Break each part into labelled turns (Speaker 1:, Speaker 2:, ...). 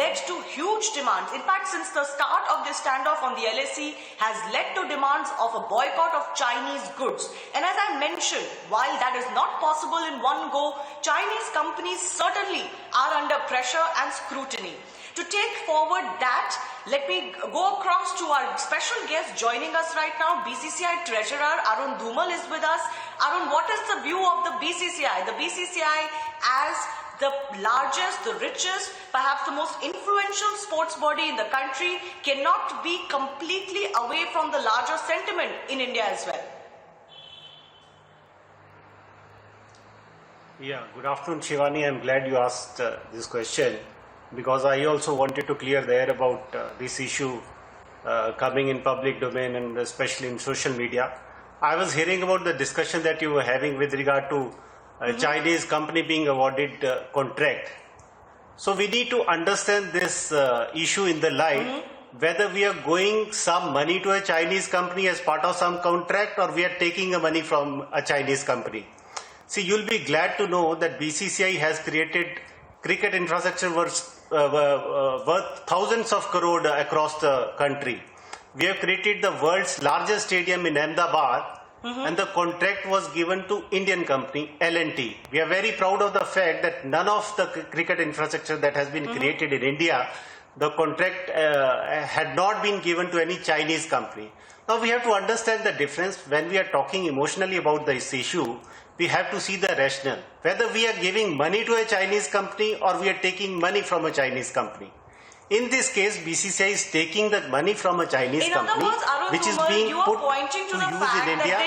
Speaker 1: led to huge demands. In fact, since the start of this standoff on the LAC has led to demands of a boycott of Chinese goods. And as I mentioned, while that is not possible in one go, Chinese companies certainly are under pressure and scrutiny. To take forward that, let me go across to our special guest joining us right now. BCCI Treasurer Arun Dhumal is with us. Arun, what is the view of the BCCI? The BCCI as the largest, the richest, perhaps the most influential sports body in the country cannot be completely away from the larger sentiment in India as well.
Speaker 2: Yeah, good afternoon, Shivani. I'm glad you asked this question, because I also wanted to clear the air about this issue coming in public domain and especially in social media. I was hearing about the discussion that you were having with regard to Chinese company being awarded contract. So we need to understand this issue in the light whether we are going some money to a Chinese company as part of some contract, or we are taking a money from a Chinese company. See, you'll be glad to know that BCCI has created cricket infrastructure worth thousands of crore across the country. We have created the world's largest stadium in Ahmedabad, and the contract was given to Indian company L&T. We are very proud of the fact that none of the cricket infrastructure that has been created in India, the contract had not been given to any Chinese company. Now we have to understand the difference. When we are talking emotionally about this issue, we have to see the rationale. Whether we are giving money to a Chinese company or we are taking money from a Chinese company. In this case, BCCI is taking the money from a Chinese company,
Speaker 1: words, Arun
Speaker 2: which
Speaker 1: Dhumal,
Speaker 2: is being put
Speaker 1: to
Speaker 2: use in India.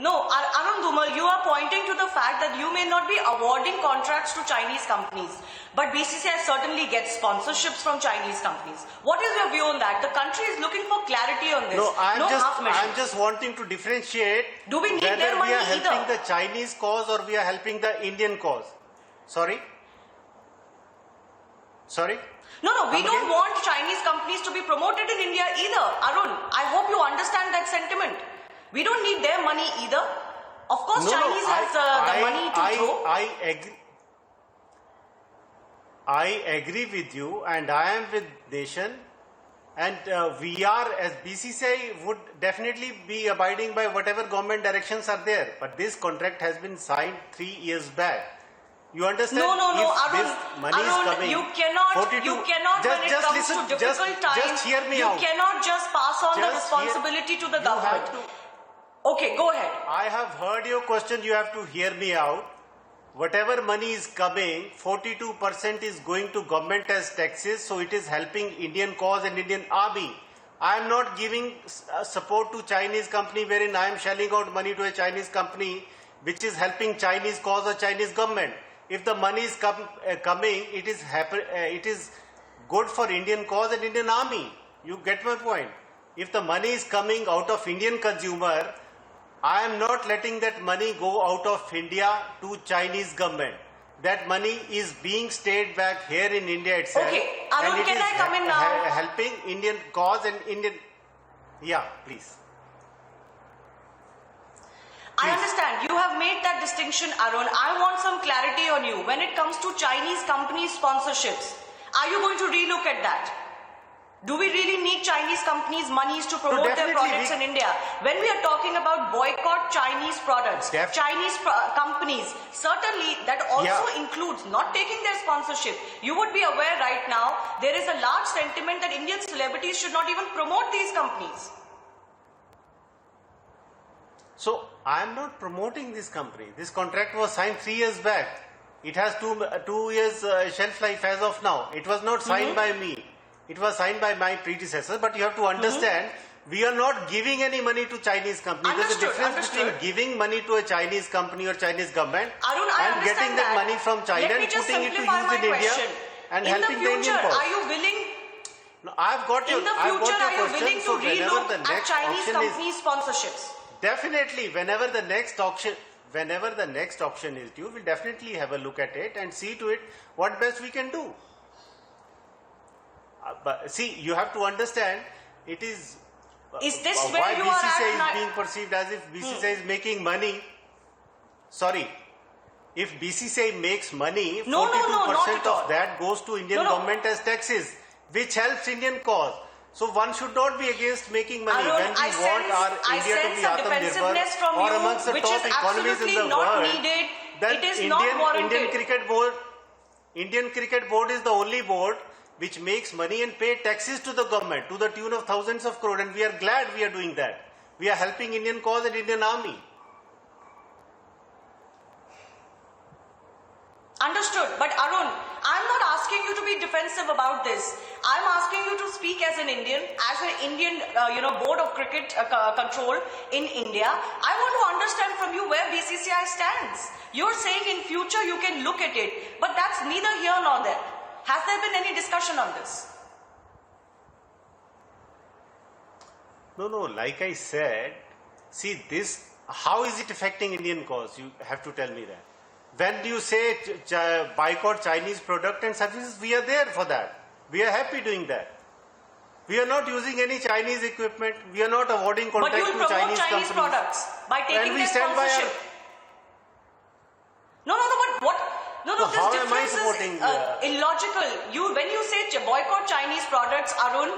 Speaker 1: Arun Dhumal, you are pointing to the fact that you may not be awarding contracts to Chinese companies, but BCCI certainly gets sponsorships from Chinese companies. What is your view on that? The country is looking for clarity on this.
Speaker 2: No, I'm just wanting to differentiate.
Speaker 1: Do we need
Speaker 2: whether
Speaker 1: their money
Speaker 2: we are helping
Speaker 1: either?
Speaker 2: the Chinese cause or we are helping the Indian cause. Sorry? Sorry?
Speaker 1: No, we don't want Chinese companies to be promoted in India either. Arun, I hope you understand that sentiment. We don't need their money either. Of course, Chinese has the money to throw.
Speaker 2: I agree with you, and I am with Deshan, and we are, as BCCI, would definitely be abiding by whatever government directions are there. But this contract has been signed 3 years back. You understand?
Speaker 1: No,
Speaker 2: if
Speaker 1: Arun,
Speaker 2: this money is coming,
Speaker 1: you cannot when it comes
Speaker 2: listen,
Speaker 1: to difficult times,
Speaker 2: just hear me
Speaker 1: you
Speaker 2: out.
Speaker 1: cannot just pass on the responsibility to the government. Okay, go ahead.
Speaker 2: I have heard your question, you have to hear me out. Whatever money is coming, 42% is going to government as taxes, so it is helping Indian cause and Indian army. I am not giving support to Chinese company wherein I am shelling out money to a Chinese company which is helping Chinese cause or Chinese government. If the money is coming, it is good for Indian cause and Indian army. You get my point. If the money is coming out of Indian consumer, I am not letting that money go out of India to Chinese government. That money is being stayed back here in India itself.
Speaker 1: Okay, Arun, can I come in now?
Speaker 2: Helping Indian cause and Indian... Yeah, please.
Speaker 1: I understand. You have made that distinction, Arun. I want some clarity on you. When it comes to Chinese company sponsorships, are you going to relook at that? Do we really need Chinese companies' monies to promote their products in India? When we are talking about boycott Chinese products, Chinese companies, certainly that also includes not taking their sponsorship. You would be aware right now, there is a large sentiment that Indian celebrities should not even promote these companies.
Speaker 2: So, I am not promoting this company. This contract was signed 3 years back. It has two years shelf life as of now. It was not signed by me. It was signed by my predecessor. But you have to understand, we are not giving any money to Chinese company. There's a difference between giving money to a Chinese company or Chinese government and getting that money from China and putting it to use in India and helping the Indian cause.
Speaker 1: Are you willing?
Speaker 2: No, I've got your question.
Speaker 1: In the future, are you willing to relook at Chinese companies' sponsorships?
Speaker 2: Definitely, whenever the next auction is due, we'll definitely have a look at it and see to it what best we can do. But see, you have to understand, it is
Speaker 1: this
Speaker 2: why
Speaker 1: where you are
Speaker 2: BCCI
Speaker 1: at
Speaker 2: is being perceived as if BCCI is making money. Sorry. If BCCI makes money, 42%
Speaker 1: No, not at all.
Speaker 2: of that goes to Indian
Speaker 1: No.
Speaker 2: government as taxes, which helps Indian cause. So one should not be against making money.
Speaker 1: Arun,
Speaker 2: When we want our India to be
Speaker 1: a
Speaker 2: Atmanirbhar
Speaker 1: defensiveness from
Speaker 2: or
Speaker 1: you,
Speaker 2: amongst the
Speaker 1: which
Speaker 2: top
Speaker 1: is
Speaker 2: economies in
Speaker 1: absolutely
Speaker 2: the
Speaker 1: not
Speaker 2: world,
Speaker 1: needed.
Speaker 2: then
Speaker 1: It is not warranted.
Speaker 2: Indian Cricket Board is the only board which makes money and pay taxes to the government to the tune of thousands of crore, and we are glad we are doing that. We are helping Indian cause and Indian army.
Speaker 1: Understood. But Arun, I'm not asking you to be defensive about this. I'm asking you to speak as an Indian, board of cricket control in India. I want to understand from you where BCCI stands. You're saying in future you can look at it, but that's neither here nor there. Has there been any discussion on this?
Speaker 2: No, like I said, see this, how is it affecting Indian cause? You have to tell me that. When you say boycott Chinese product and services, we are there for that. We are happy doing that. We are not using any Chinese equipment. We are not awarding
Speaker 1: But
Speaker 2: contract
Speaker 1: you will
Speaker 2: to
Speaker 1: promote
Speaker 2: Chinese
Speaker 1: Chinese
Speaker 2: companies.
Speaker 1: products by taking
Speaker 2: And we
Speaker 1: their
Speaker 2: stand by
Speaker 1: sponsorship. No, but what? No,
Speaker 2: So
Speaker 1: this
Speaker 2: how am I
Speaker 1: difference
Speaker 2: supporting,
Speaker 1: is illogical. When you say boycott Chinese products, Arun,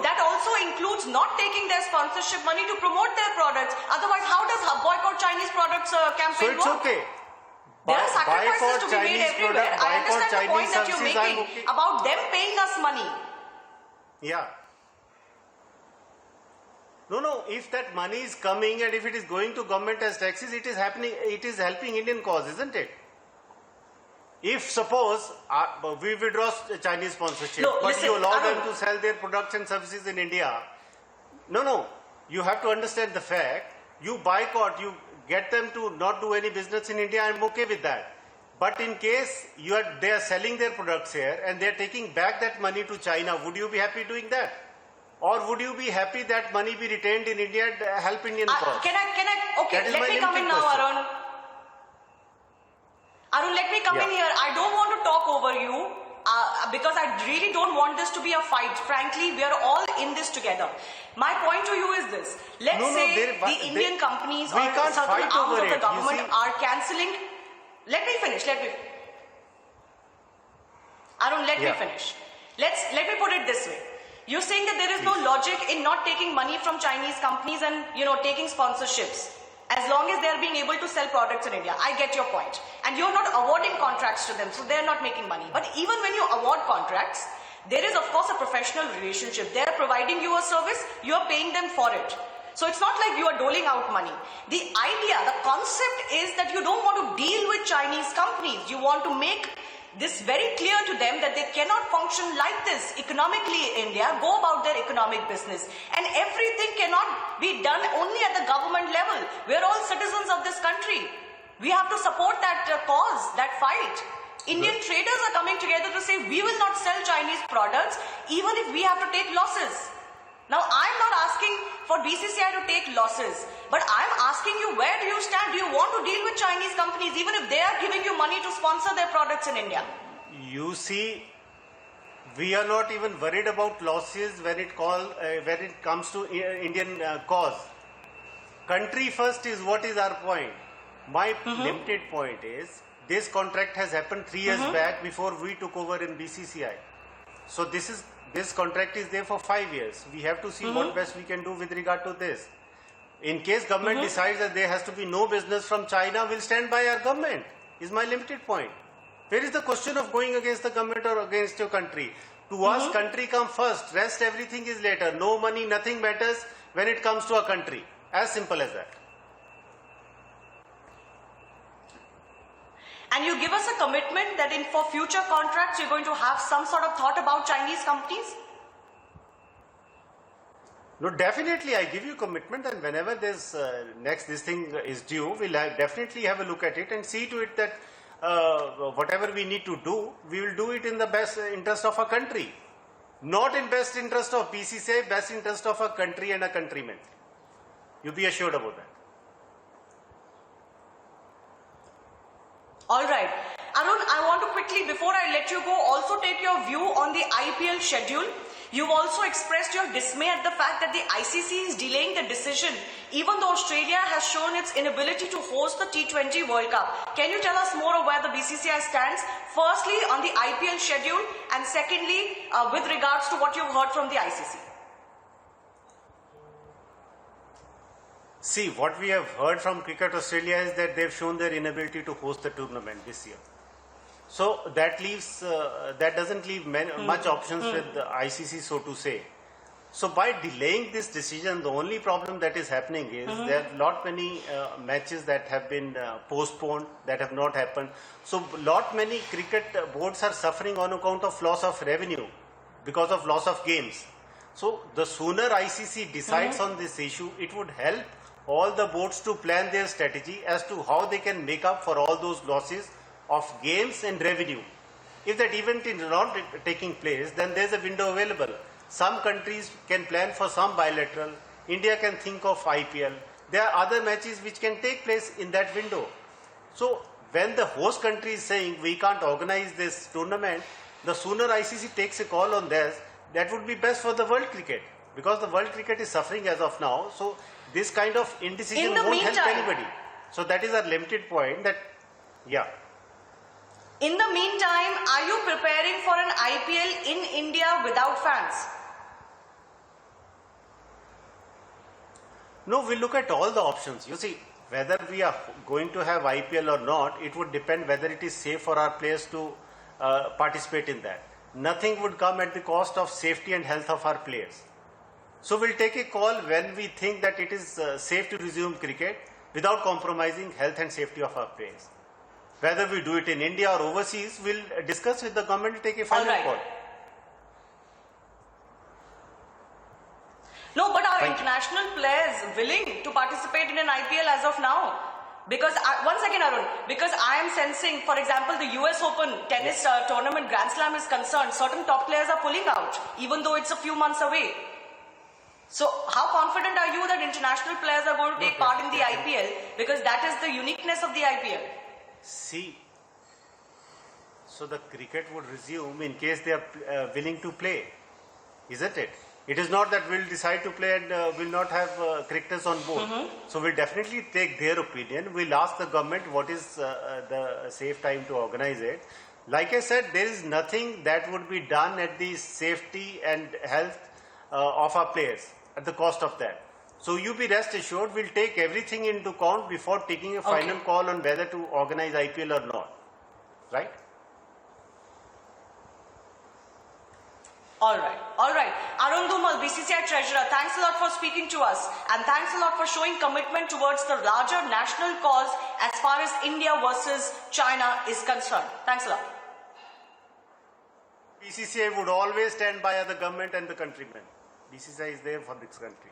Speaker 1: that also includes not taking their sponsorship money to promote their products. Otherwise, how does boycott Chinese products
Speaker 2: So
Speaker 1: campaign
Speaker 2: it's
Speaker 1: work?
Speaker 2: okay.
Speaker 1: There are sacrifices
Speaker 2: Boycott
Speaker 1: to be made
Speaker 2: Chinese
Speaker 1: everywhere.
Speaker 2: product,
Speaker 1: I
Speaker 2: boycott
Speaker 1: understand the point
Speaker 2: Chinese
Speaker 1: that you're
Speaker 2: services,
Speaker 1: making
Speaker 2: I'm okay.
Speaker 1: about them paying us money.
Speaker 2: Yeah. No, if that money is coming and if it is going to government as taxes, it is helping Indian cause, isn't it? If suppose we withdraw Chinese sponsorship,
Speaker 1: No,
Speaker 2: but
Speaker 1: listen,
Speaker 2: you allow them
Speaker 1: Arun.
Speaker 2: to sell their products and services in India, no, you have to understand the fact, you boycott, you get them to not do any business in India, I'm okay with that. But in case they are selling their products here and they are taking back that money to China, would you be happy doing that? Or would you be happy that money be retained in India and help Indian cause?
Speaker 1: Okay,
Speaker 2: That is
Speaker 1: let
Speaker 2: my
Speaker 1: me come in
Speaker 2: limited
Speaker 1: now,
Speaker 2: question.
Speaker 1: Arun. Arun, let me come
Speaker 2: Yeah.
Speaker 1: in here. I don't want to talk over you because I really don't want this to be a fight. Frankly, we are all in this together. My point to you is this. Let's say the Indian companies
Speaker 2: we
Speaker 1: or
Speaker 2: can't
Speaker 1: certain
Speaker 2: fight
Speaker 1: arms
Speaker 2: over
Speaker 1: of the
Speaker 2: it, you
Speaker 1: government
Speaker 2: see.
Speaker 1: are cancelling. Let me finish. Arun, let me
Speaker 2: Yeah.
Speaker 1: finish. Let me put it this way. You're saying that there is no logic in not taking money from Chinese companies and taking sponsorships as long as they are being able to sell products in India. I get your point. And you're not awarding contracts to them, so they're not making money. But even when you award contracts, there is of course a professional relationship. They're providing you a service, you're paying them for it. So it's not like you are doling out money. The concept is that you don't want to deal with Chinese companies. You want to make this very clear to them that they cannot function like this economically in India, go about their economic business. And everything cannot be done only at the government level. We're all citizens of this country. We have to support that cause, that fight. Indian traders are coming together to say we will not sell Chinese products even if we have to take losses. Now, I'm not asking for BCCI to take losses, but I'm asking you, where do you stand? Do you want to deal with Chinese companies even if they are giving you money to sponsor their products in India?
Speaker 2: You see, we are not even worried about losses when it comes to Indian cause. Country first is what is our point. My limited point is, this contract has happened 3 years back before we took over in BCCI. So this contract is there for 5 years. We have to see what best we can do with regard to this. In case government decides that there has to be no business from China, we'll stand by our government, is my limited point. Where is the question of going against the government or against your country? To us, country comes first, rest everything is later. No money, nothing matters when it comes to a country. As simple as that.
Speaker 1: And you give us a commitment that for future contracts you're going to have some sort of thought about Chinese companies?
Speaker 2: No, definitely I give you commitment, and whenever this thing is due, we'll definitely have a look at it and see to it that whatever we need to do, we will do it in the best interest of our country. Not in best interest of BCCI, best interest of our country and our countrymen. You be assured about that.
Speaker 1: All right. Arun, I want to quickly, before I let you go, also take your view on the IPL schedule. You've also expressed your dismay at the fact that the ICC is delaying the decision, even though Australia has shown its inability to host the T20 World Cup. Can you tell us more of where the BCCI stands? Firstly, on the IPL schedule, and secondly, with regards to what you've heard from the ICC.
Speaker 2: See, what we have heard from Cricket Australia is that they've shown their inability to host the tournament this year. So that doesn't leave much options with the ICC, so to say. So by delaying this decision, the only problem that is happening is there are lot many matches that have been postponed, that have not happened. So lot many cricket boards are suffering on account of loss of revenue because of loss of games. So the sooner ICC decides on this issue, it would help all the boards to plan their strategy as to how they can make up for all those losses of games and revenue. If that event is not taking place, then there is a window available. Some countries can plan for some bilateral. India can think of IPL. There are other matches which can take place in that window. So when the host country is saying we can't organize this tournament, the sooner ICC takes a call on this, that would be best for the world cricket, because the world cricket is suffering as of now. So this kind of indecision won't help anybody. So that is our limited point. That, yeah.
Speaker 1: In the meantime, are you preparing for an IPL in India without fans?
Speaker 2: No, we look at all the options. You see, whether we are going to have IPL or not, it would depend whether it is safe for our players to participate in that. Nothing would come at the cost of safety and health of our players. So we'll take a call when we think that it is safe to resume cricket without compromising health and safety of our players. Whether we do it in India or overseas, we'll discuss with the government to take a final call.
Speaker 1: No, but are international players willing to participate in an IPL as of now? Because, once again Arun, because I am sensing, for example, the US Open tennis tournament Grand Slam is concerned, certain top players are pulling out, even though it's a few months away. So how confident are you that international players are going to take part in the IPL? Because that is the uniqueness of the IPL.
Speaker 2: See, so the cricket would resume in case they are willing to play, isn't it? It is not that we'll decide to play and will not have cricketers on board. So we'll definitely take their opinion. We'll ask the government what is the safe time to organize it. Like I said, there is nothing that would be done at the safety and health of our players at the cost of that. So you be rest assured, we'll take everything into account before taking a final call on whether to organize IPL or not. Right?
Speaker 1: All right. Arun Dhumal, BCCI Treasurer, thanks a lot for speaking to us, and thanks a lot for showing commitment towards the larger national cause as far as India versus China is concerned. Thanks a lot.
Speaker 2: BCCI would always stand by the government and the countrymen. BCCI is there for this country.